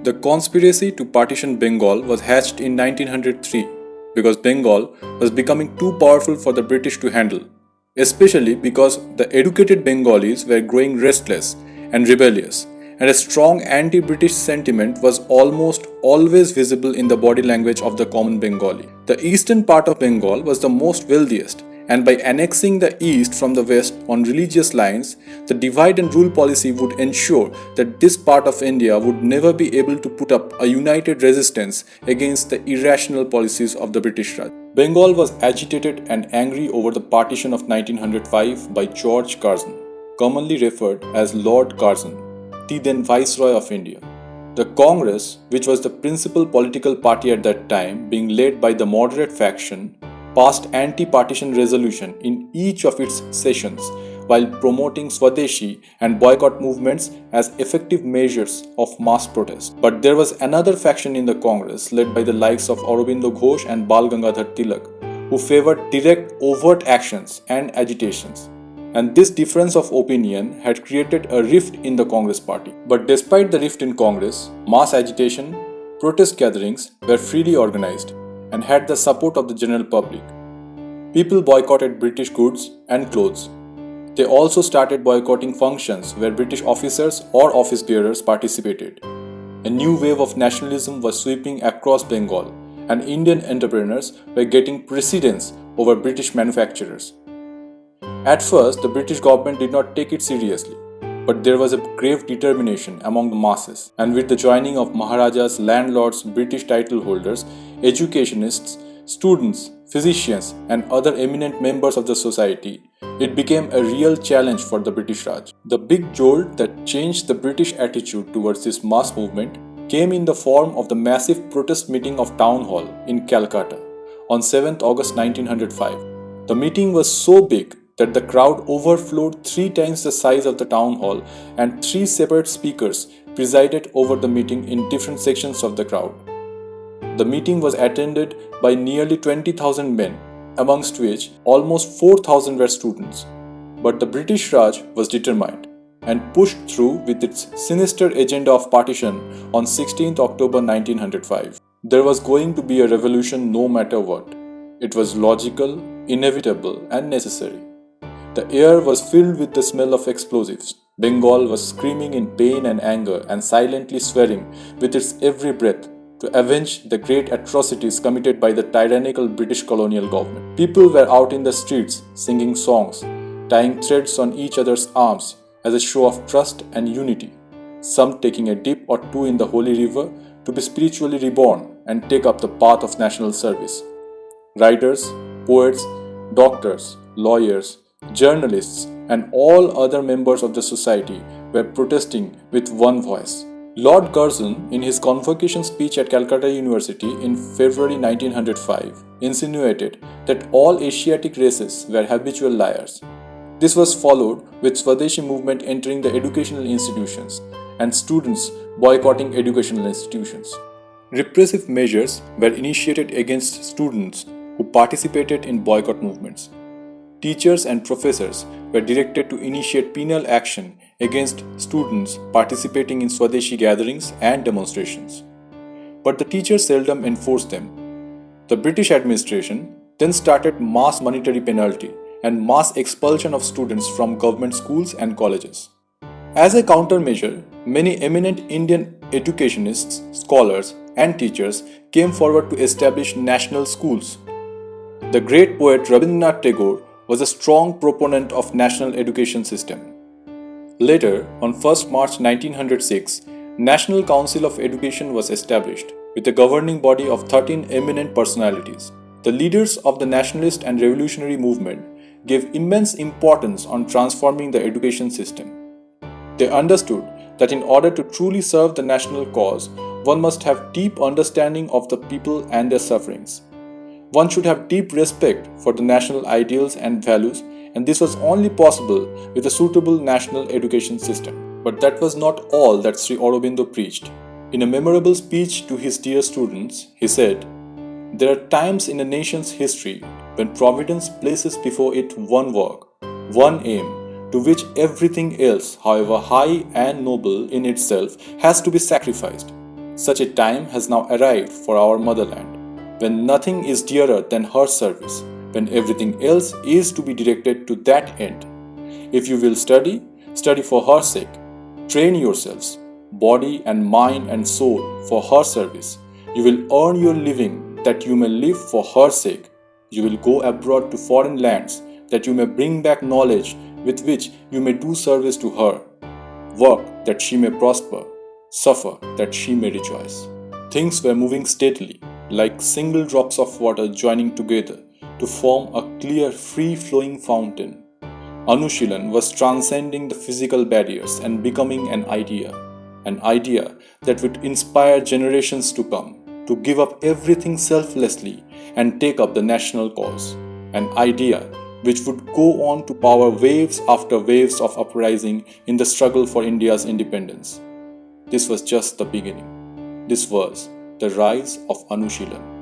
The conspiracy to partition Bengal was hatched in 1903 because Bengal was becoming too powerful for the British to handle, especially because the educated Bengalis were growing restless and rebellious, and a strong anti British sentiment was almost always visible in the body language of the common Bengali. The eastern part of Bengal was the most wealthiest, and by annexing the east from the west on religious lines, the divide and rule policy would ensure that this part of India would never be able to put up a united resistance against the irrational policies of the British Raj. Bengal was agitated and angry over the partition of 1905 by George Curzon, commonly referred as Lord Curzon, the then Viceroy of India. The Congress, which was the principal political party at that time, being led by the moderate faction, passed anti-partition resolution in each of its sessions while promoting Swadeshi and boycott movements as effective measures of mass protest. But there was another faction in the Congress led by the likes of Aurobindo Ghosh and Bal Gangadhar Tilak who favored direct overt actions and agitations. And this difference of opinion had created a rift in the Congress party. But despite the rift in Congress, mass agitation, protest gatherings were freely organized and had the support of the general public. People boycotted British goods and clothes. They also started boycotting functions where British officers or office bearers participated. A new wave of nationalism was sweeping across Bengal, and Indian entrepreneurs were getting precedence over British manufacturers. At first, the British government did not take it seriously, but there was a grave determination among the masses, and with the joining of Maharajas, landlords, British title holders, educationists, students, physicians, and other eminent members of the society, it became a real challenge for the British Raj. The big jolt that changed the British attitude towards this mass movement came in the form of the massive protest meeting of Town Hall in Calcutta on 7th August 1905. The meeting was so big that the crowd overflowed 3 times the size of the town hall, and 3 separate speakers presided over the meeting in different sections of the crowd. The meeting was attended by nearly 20,000 men, amongst which almost 4,000 were students. But the British Raj was determined and pushed through with its sinister agenda of partition on 16th October 1905. There was going to be a revolution no matter what. It was logical, inevitable, and necessary. The air was filled with the smell of explosives. Bengal was screaming in pain and anger and silently swearing with its every breath to avenge the great atrocities committed by the tyrannical British colonial government. People were out in the streets singing songs, tying threads on each other's arms as a show of trust and unity, some taking a dip or two in the holy river to be spiritually reborn and take up the path of national service. Writers, poets, doctors, lawyers, journalists, and all other members of the society were protesting with one voice. Lord Curzon, in his convocation speech at Calcutta University in February 1905, insinuated that all Asiatic races were habitual liars. This was followed with Swadeshi movement entering the educational institutions and students boycotting educational institutions. Repressive measures were initiated against students who participated in boycott movements. Teachers and professors were directed to initiate penal action against students participating in Swadeshi gatherings and demonstrations. But the teachers seldom enforced them. The British administration then started mass monetary penalty and mass expulsion of students from government schools and colleges. As a countermeasure, many eminent Indian educationists, scholars, and teachers came forward to establish national schools. The great poet Rabindranath Tagore was a strong proponent of national education system. Later, on 1st March 1906, National Council of Education was established with a governing body of 13 eminent personalities. The leaders of the nationalist and revolutionary movement gave immense importance on transforming the education system. They understood that in order to truly serve the national cause, one must have deep understanding of the people and their sufferings. One should have deep respect for the national ideals and values, and this was only possible with a suitable national education system. But that was not all that Sri Aurobindo preached. In a memorable speech to his dear students, he said, "There are times in a nation's history when Providence places before it one work, one aim, to which everything else, however high and noble in itself, has to be sacrificed. Such a time has now arrived for our motherland, when nothing is dearer than her service, when everything else is to be directed to that end. If you will study, study for her sake. Train yourselves, body and mind and soul, for her service. You will earn your living that you may live for her sake. You will go abroad to foreign lands that you may bring back knowledge with which you may do service to her. Work that she may prosper, suffer that she may rejoice. Things were moving steadily, like single drops of water joining together to form a clear, free flowing fountain. Anushilan was transcending the physical barriers and becoming an idea that would inspire generations to come, to give up everything selflessly and take up the national cause, an idea which would go on to power waves after waves of uprising in the struggle for India's independence. This was just the beginning. This was the rise of Anushilan.